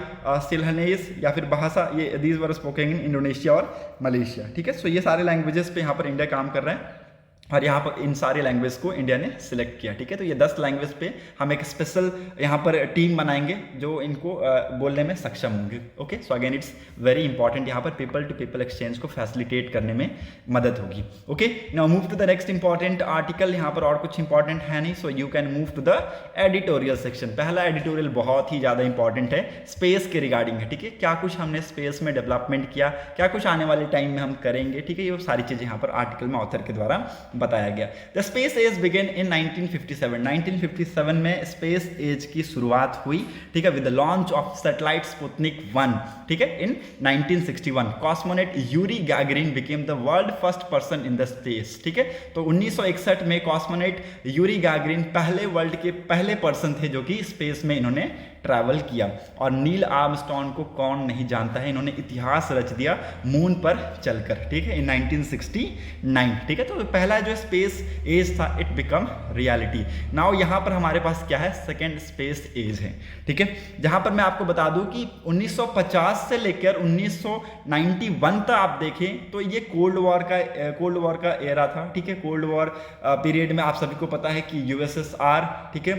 सिलहनेस या फिर बहासा, ये these were spoken in Indonesia और मलेशिया। ठीक है, सो ये सारे लैंग्वेजेस पे यहाँ पर इंडिया काम कर रहा है। और यहाँ पर इन सारी लैंग्वेज को इंडिया ने सिलेक्ट किया, ठीक है। तो ये 10 लैंग्वेज पे हम एक स्पेशल यहाँ पर टीम बनाएंगे जो इनको बोलने में सक्षम होंगे। Okay, so again it's very important, यहाँ पर पीपल टू पीपल एक्सचेंज को फैसिलिटेट करने में मदद होगी। Okay, now move to the next important article. यहाँ पर और कुछ इंपॉर्टेंट है नहीं, so you can move to the editorial section. पहला एडिटोरियल बहुत ही ज़्यादा इंपॉर्टेंट है, स्पेस के रिगार्डिंग है, ठीक है। क्या कुछ हमने स्पेस में डेवलपमेंट किया, क्या कुछ आने वाले टाइम में हम करेंगे, ठीक है। ये सारी चीज़ें यहाँ पर आर्टिकल में ऑथर के द्वारा बताया गया। The space as began in 1957। 1957 में स्पेस एज की शुरुआत हुई, ठीक है, with the launch of satellite Sputnik 1, ठीक है, in 1961। Cosmonaut Yuri Gagarin became the world first person in the space, ठीक है। तो 1961 में कॉस्मोनेट यूरी गैगरिन पहले वर्ल्ड के पहले पर्सन थे जो कि स्पेस में इन्होंने ट्रैवल किया। और नील आर्मस्ट्रॉन्ग को कौन नहीं जानता है, इन्होंने इतिहास रच दिया मून पर चलकर, ठीक है, इन 1969, ठीक है। तो पहला जो स्पेस एज था इट बिकम रियलिटी। नाउ यहाँ पर हमारे पास क्या है, सेकेंड स्पेस एज है, ठीक है। जहाँ पर मैं आपको बता दूं कि 1950 से लेकर 1991 तक आप देखें तो ये कोल्ड वॉर का एरा था, ठीक है। कोल्ड वॉर पीरियड में आप सभी को पता है कि यूएसएसआर, ठीक है,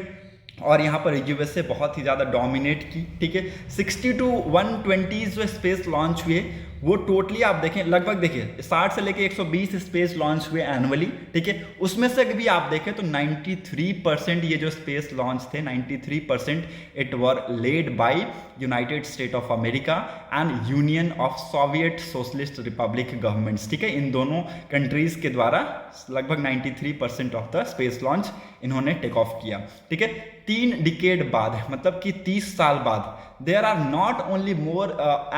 और यहाँ पर यूएसए बहुत ही ज़्यादा डोमिनेट की, ठीक है। 60 to 120 जो स्पेस लॉन्च हुए वो टोटली आप देखें लगभग देखिए 60 से लेके 120 स्पेस लॉन्च हुए एनुअली, ठीक है। उसमें से भी आप देखें तो 93% ये जो स्पेस लॉन्च थे 93% it were led by United state of America and union of Soviet socialist Republic governments, ठीक है। इन दोनों कंट्रीज के द्वारा लगभग 93% ऑफ द स्पेस लॉन्च इन्होंने टेक ऑफ किया, ठीक है। 3 डिकेड बाद, मतलब कि 30 साल बाद, there are not only more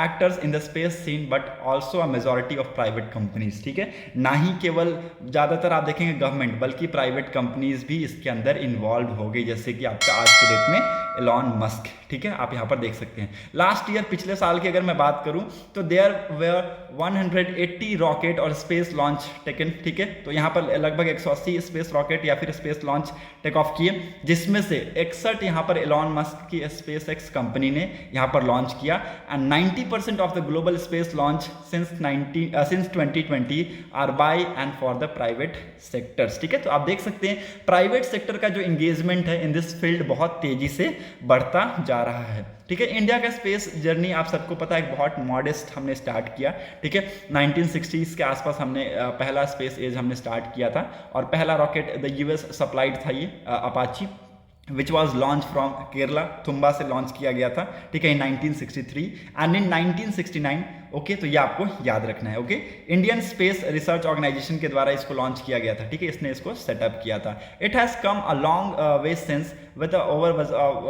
actors in the space scene but also a majority of private companies, ठीक है। ना ही केवल ज़्यादातर आप देखेंगे गवर्नमेंट बल्कि प्राइवेट कंपनीज भी इसके अंदर इन्वॉल्व हो गई, जैसे कि आपका आज के डेट में एलॉन मस्क, ठीक है, आप यहाँ पर देख सकते हैं। लास्ट ईयर पिछले साल की अगर मैं बात करूँ तो देयर वेयर 180 रॉकेट और स्पेस लॉन्च टेकन, ठीक है। तो यहाँ पर लगभग 180 स्पेस रॉकेट या फिर स्पेस लॉन्च टेक ऑफ किए, जिसमें से 61 यहाँ पर एलॉन मस्क की स्पेस एक्स कंपनी ने यहाँ पर लॉन्च किया। And 90% of the global space launch since 2020 are by and for the private sectors, ठीक है। तो आप देख सकते हैं प्राइवेट सेक्टर का जो एंगेजमेंट है इन दिस फील्ड बहुत तेजी से बढ़ता जा रहा है, ठीक है। इंडिया का स्पेस जर्नी आप सबको पता है बहुत मॉडेस्ट हमने स्टार्ट किया, ठीक है। 1960s के आसपास हमने पहला स्पेस एज हमने स्टार्ट किया था और पहला रॉकेट द यूएस सप्लाइड था ये Apache, which was launch from Kerala, Thumba से लॉन्च किया गया था, ठीक है, इन 1963 एंड इन 1969, ओके। तो ये आपको याद रखना है, okay. Indian space research organisation के द्वारा इसको लॉन्च किया गया था, ठीक है, इसने इसको सेटअप किया था। It has come a long way since with over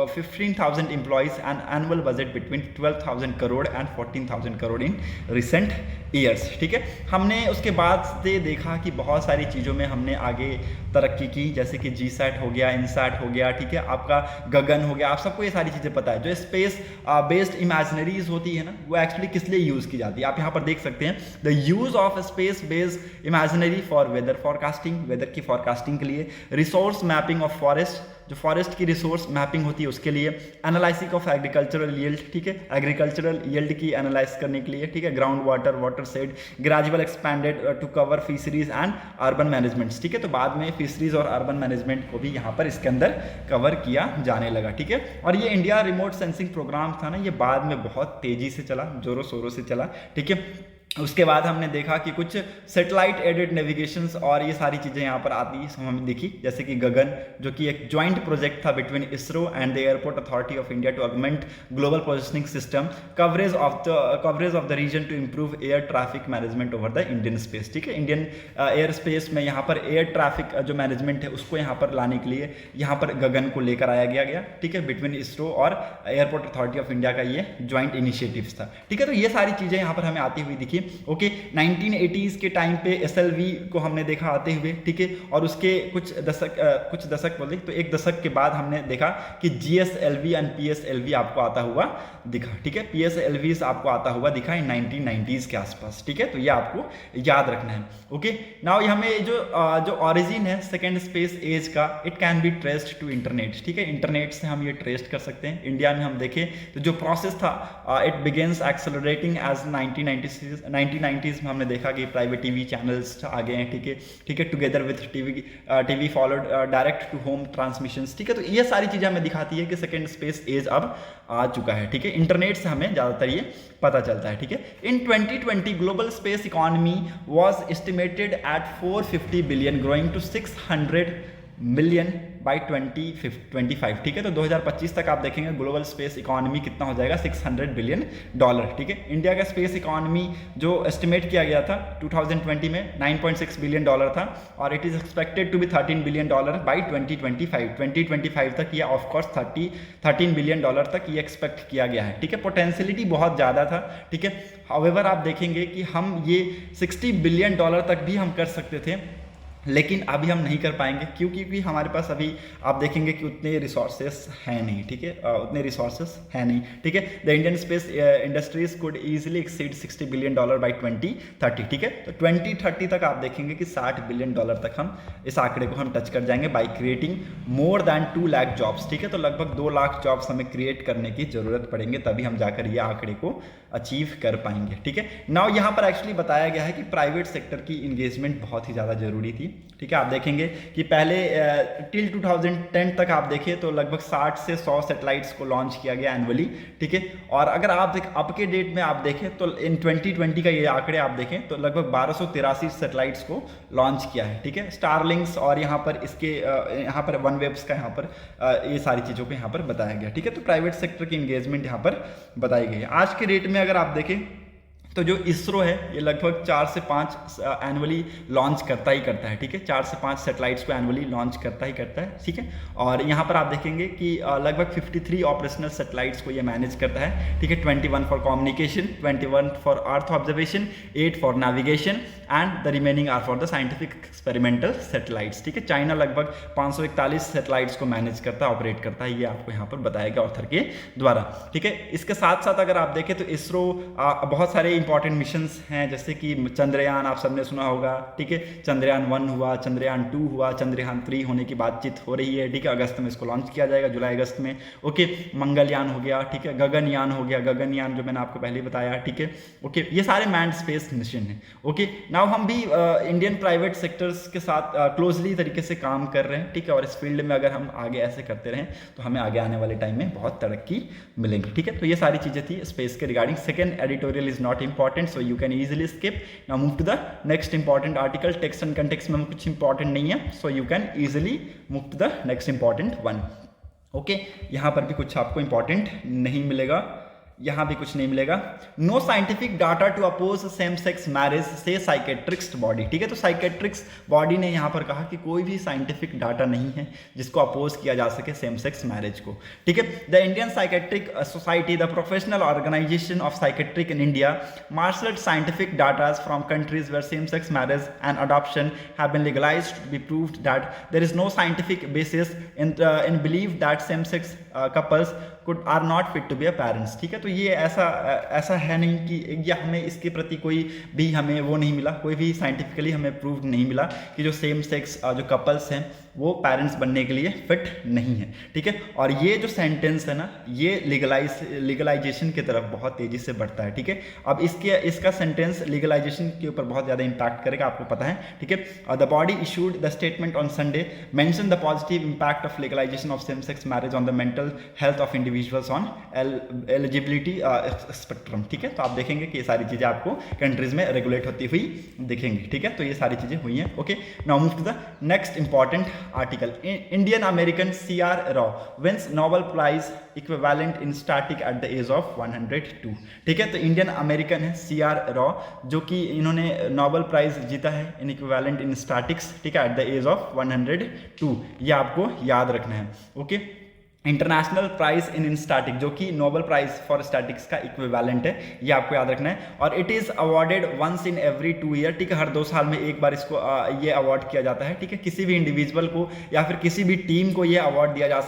15,000 employees and annual budget between 12,000 crore and 14,000 crore in recent years, ठीक है। हमने उसके बाद से देखा कि बहुत सारी चीज़ों में हमने आगे तरक्की की, जैसे कि जीसैट हो गया, इनसैट हो गया, ठीक है, आपका गगन हो गया, आप सबको ये सारी चीज़ें पता है। जो स्पेस बेस्ड इमेजिनरीज होती है ना, वो एक्चुअली किस लिए यूज़ की जाती है, आप यहाँ पर देख सकते हैं। The use of space based imaginary for weather forecasting, weather की फॉरकास्टिंग के लिए, रिसोर्स मैपिंग ऑफ फॉरेस्ट, जो फॉरेस्ट की रिसोर्स मैपिंग होती है उसके लिए, एनालिसिस ऑफ एग्रीकल्चरल यील्ड, ठीक है, एग्रीकल्चरल यील्ड की एनालाइज करने के लिए, ठीक है, ground water, watershed, gradual expanded to cover fisheries and urban managements, ठीक है। तो बाद में फिशरीज और अर्बन मैनेजमेंट को भी यहाँ पर इसके अंदर कवर किया जाने लगा, ठीक है। और ये इंडिया रिमोट सेंसिंग प्रोग्राम था ना, ये बाद में बहुत तेजी से चला, जोरों शोरों से चला, ठीक है। उसके बाद हमने देखा कि कुछ सैटेलाइट एडेड नेविगेशंस और ये सारी चीज़ें यहाँ पर आती हैं, हमें दिखी, जैसे कि गगन, जो कि एक ज्वाइंट प्रोजेक्ट था between ISRO and the airport authority of India to augment global positioning system coverage of the region to improve air traffic management over the Indian space, ठीक है। इंडियन एयर स्पेस में यहाँ पर एयर ट्रैफिक जो मैनेजमेंट है उसको यहाँ पर लाने के लिए यहाँ पर गगन को लेकर आया गया, ठीक है, बिटवीन इसरो और एयरपोर्ट अथॉरिटी ऑफ इंडिया का ये ज्वाइंट इनिशिएटिव्स था, ठीक है। तो ये सारी चीज़ें यहाँ पर हमें आती हुई दिखी, ओके। 1980s के टाइम पे SLV को हमने देखा आते हुए, ठीक है, और उसके कुछ दशक बोले तो एक दशक के बाद हमने देखा कि GSLV एंड PSLV आपको आता हुआ दिखा, ठीक है। PSLV आपको आता हुआ दिखा इन 1990s के आसपास, ठीक है। तो ये आपको याद रखना है, ओके। नाउ हमें जो ऑरिजिन है सेकेंड स्पेस एज का, it can be traced to internet, ठीक है। इंटरनेट से हम ये ट्रेस्ट कर सकते हैं। इंडिया में हम देखें तो जो प्रोसेस था it begins accelerating as 1990s में हमने देखा कि प्राइवेट टीवी चैनल्स आ गए हैं, ठीक है, together with TV followed direct to home transmissions, ठीक है। तो ये सारी चीज़ें हमें दिखाती है कि सेकेंड स्पेस एज अब आ चुका है, ठीक है। इंटरनेट से हमें ज़्यादातर ये पता चलता है, ठीक है। In 2020 global space economy was estimated at 450 billion growing to 600 million by 2025, ठीक है। तो 2025 तक आप देखेंगे ग्लोबल स्पेस इकोनॉमी कितना हो जाएगा, $600 बिलियन, ठीक है। इंडिया का स्पेस इकोनॉमी जो एस्टिमेट किया गया था 2020 में $9.6 बिलियन था, और it is expected to be $13 billion by 2025 तक। ये ऑफकोर्स 13 बिलियन तक ये एक्सपेक्ट किया गया है, ठीक है। पोटेंशियलिटी बहुत ज़्यादा था, ठीक है। हाउएवर आप देखेंगे कि हम ये $60 बिलियन तक भी हम कर सकते थे, लेकिन अभी हम नहीं कर पाएंगे क्योंकि हमारे पास अभी आप देखेंगे कि उतने रिसोर्सेस हैं नहीं, ठीक है, उतने रिसोर्सेस हैं नहीं, ठीक है। The Indian space industries could easily exceed $60 billion by 2030, ठीक है। तो 2030 तक आप देखेंगे कि $60 बिलियन तक हम इस आंकड़े को हम टच कर जाएंगे by creating more than 2 lakh jobs, ठीक है। तो लगभग 2 लाख जॉब्स हमें क्रिएट करने की जरूरत पड़ेंगे, तभी हम जाकर ये आंकड़े को अचीव कर पाएंगे, ठीक है। नाउ यहाँ पर एक्चुअली बताया गया है कि प्राइवेट सेक्टर की इंगेजमेंट बहुत ही ज़्यादा जरूरी थी, ठीक है। आप देखेंगे कि पहले टिल 2010 तक आप देखें तो लगभग 60 से 100 सैटेलाइट्स को लॉन्च किया गया एनुअली, ठीक है। और अगर आप अब के डेट में आप देखें तो इन 2020 का ये आंकड़े आप देखें तो लगभग 1283 सैटेलाइट्स को लॉन्च किया है, ठीक है। स्टारलिंक्स और यहाँ पर इसके यहाँ पर OneWeb's का यहाँ पर ये सारी चीज़ों को यहाँ पर बताया गया, ठीक है। तो प्राइवेट सेक्टर की इंगेजमेंट यहाँ पर बताई गई है। आज के डेट में अगर आप देखें तो जो इसरो है ये लगभग 4 से 5 एनुअली लॉन्च करता ही करता है, ठीक है। 4 से 5 सैटेलाइट्स को एनुअली लॉन्च करता ही करता है, ठीक है। और यहाँ पर आप देखेंगे कि लगभग 53 ऑपरेशनल सैटेलाइट्स को ये मैनेज करता है, ठीक है। 21 for communication, 21 for earth observation, 8 for navigation and the remaining are for the scientific experimental satellites, ठीक है। चाइना लगभग 541 सैटेलाइट्स को मैनेज करता है, ऑपरेट करता है, ये आपको यहाँ पर बताया गया ऑथर के द्वारा, ठीक है। इसके साथ साथ अगर आप देखें तो इसरो बहुत सारे इंपॉर्टेंट मिशंस हैं, जैसे कि चंद्रयान आप सबने सुना होगा, ठीक है। चंद्रयान 1 हुआ, चंद्रयान 2 हुआ, चंद्रयान 3 होने की बातचीत हो रही है, ठीक है। अगस्त में इसको लॉन्च किया जाएगा, जुलाई अगस्त में, ओके। मंगलयान हो गया, ठीक है। गगनयान हो गया, गगनयान जो मैंने आपको पहले बताया, ठीक है, ओके। ये सारे मैन्ड स्पेस मिशन हैं, ओके। नाउ हम भी इंडियन प्राइवेट सेक्टर्स के साथ क्लोजली तरीके से काम कर रहे हैं, ठीक है। और इस फील्ड में अगर हम आगे ऐसे करते रहें तो हमें आगे आने वाले टाइम में बहुत तरक्की मिलेंगी, ठीक है। तो ये सारी चीज़ें थी स्पेस के regarding. Second editorial is not important, so you can easily skip. Now move to the next important article. Text and context में कुछ important नहीं है, so you can easily move to the next important one. Okay, यहाँ पर भी कुछ आपको important नहीं मिलेगा, यहाँ भी कुछ नहीं मिलेगा। No scientific data to oppose same sex marriage से साइकेट्रिक्स बॉडी, ठीक है। तो साइकेट्रिक्स बॉडी ने यहाँ पर कहा कि कोई भी साइंटिफिक डाटा नहीं है जिसको अपोज किया जा सके सेम सेक्स मैरिज को, ठीक है। The Indian psychiatric society, the professional organisation of psychiatric in India, marshalled scientific data from countries where same sex marriage and adoption have been legalised to be proved that there is no scientific basis in believe that same sex couples could are not fit to be a parents, ठीक है। तो ये ऐसा है नहीं कि या हमें इसके प्रति कोई भी हमें वो नहीं मिला, कोई भी साइंटिफिकली हमें प्रूव नहीं मिला कि जो सेम सेक्स जो कपल्स हैं वो पेरेंट्स बनने के लिए फिट नहीं है, ठीक है। और ये जो सेंटेंस है ना, ये लीगलाइजेशन की तरफ बहुत तेजी से बढ़ता है, ठीक है। अब इसका सेंटेंस लीगलाइजेशन के ऊपर बहुत ज़्यादा इंपैक्ट करेगा, आपको पता है, ठीक है। The body issued the statement on Sunday mention the positive impact of legalisation of same sex marriage on the mental health of individuals on eligibility spectrum, ठीक है। तो आप देखेंगे कि ये सारी चीज़ें आपको कंट्रीज में रेगुलेट होती हुई दिखेंगी, ठीक है। तो ये सारी चीज़ें हुई हैं, okay. Now move to the next important article. Indian American CR Rao wins Nobel Prize equivalent in static at the age of 102, ठीक है। तो इंडियन अमेरिकन है CR Rao, जो कि इन्होंने नोबेल प्राइज जीता है इन इक्विवेलेंट इन स्टैटिक्स, ठीक है, एट द एज ऑफ 102। ये आपको याद रखना है, okay. International prize in static, जो कि नोबेल प्राइज फॉर स्टैटिक्स का इक्विवेलेंट है, ये आपको याद रखना है। और it is awarded once in every 2 year, ठीक है। हर 2 साल में एक बार इसको ये अवार्ड किया जाता है, ठीक है। किसी भी इंडिविजुअल को या फिर किसी भी टीम को ये अवार्ड दिया जा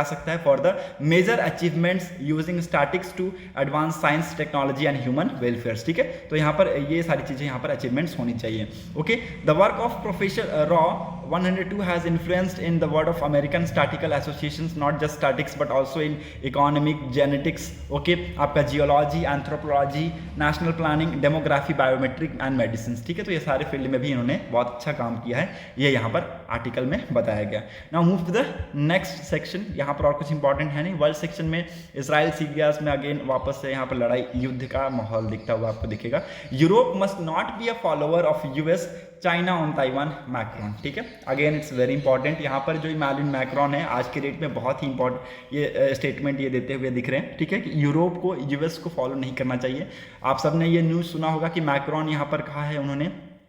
सकता है for the major achievements using statistics to advance science, technology and human welfare, ठीक है। तो यहाँ पर ये सारी चीज़ें यहाँ पर अचीवमेंट्स होनी चाहिए, okay. The work of professor Rao 102 has influenced in the word of American statistical associations, not just statistics but also in economic, genetics, okay, आपका geology, anthropology, national planning, demography, biometric and medicine, ठीक है। तो ये सारे फील्ड में भी इन्होंने बहुत अच्छा काम किया है, ये यहाँ पर आर्टिकल में बताया गया। Now move to the next section. यहाँ पर और कुछ इंपॉर्टेंट है नहीं। वर्ल्ड सेक्शन में इसराइल सीरियास में अगेन वापस से यहाँ पर लड़ाई, युद्ध का माहौल दिखता हुआ आपको दिखेगा। Europe must not be a follower of US, China on Taiwan, Macron, ठीक है। Again it's very important. यहाँ पर जो इमैनुअल मैक्रोन है आज के डेट में बहुत ही इंपॉर्टेंट ये स्टेटमेंट ये देते हुए दिख रहे हैं, ठीक है, कि यूरोप को यूएस को फॉलो नहीं करना चाहिए। आप सबने ये न्यूज़ सुना होगा कि मैक्रोन यहाँ पर कहा है उन्होंने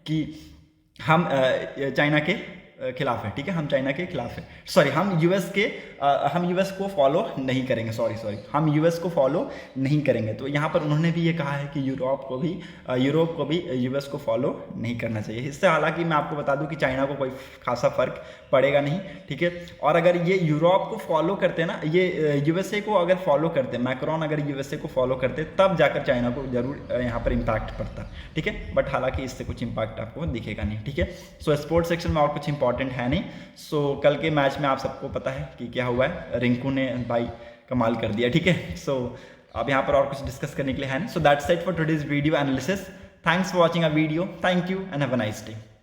कि हम चाइना के खिलाफ है, ठीक है, हम चाइना के खिलाफ है, सॉरी हम यूएस को फॉलो नहीं करेंगे, सॉरी हम यूएस को फॉलो नहीं करेंगे। तो यहाँ पर उन्होंने भी ये कहा है कि यूरोप को भी यूएस को फॉलो नहीं करना चाहिए। इससे हालांकि मैं आपको बता दूं कि चाइना को कोई खासा फर्क पड़ेगा नहीं, ठीक है। और अगर ये यूरोप को फॉलो करते ना, ये यूएसए को अगर फॉलो करते, मैक्रोन अगर यूएसए को फॉलो करते, तब जाकर चाइना को जरूर यहाँ पर इम्पैक्ट पड़ता, ठीक है। बट हालांकि इससे कुछ इम्पैक्ट आपको दिखेगा नहीं, ठीक है। सो स्पोर्ट्स सेक्शन में और कुछ इंपॉर्टेंट है नहीं। सो कल के मैच में आप सबको पता है कि क्या हुआ है, रिंकू ने भाई कमाल कर दिया, ठीक है। सो अब यहाँ पर और कुछ डिस्कस करने के लिए है नहीं। So that's it for today's video analysis. Thanks for watching a video, thank you and have a nice day.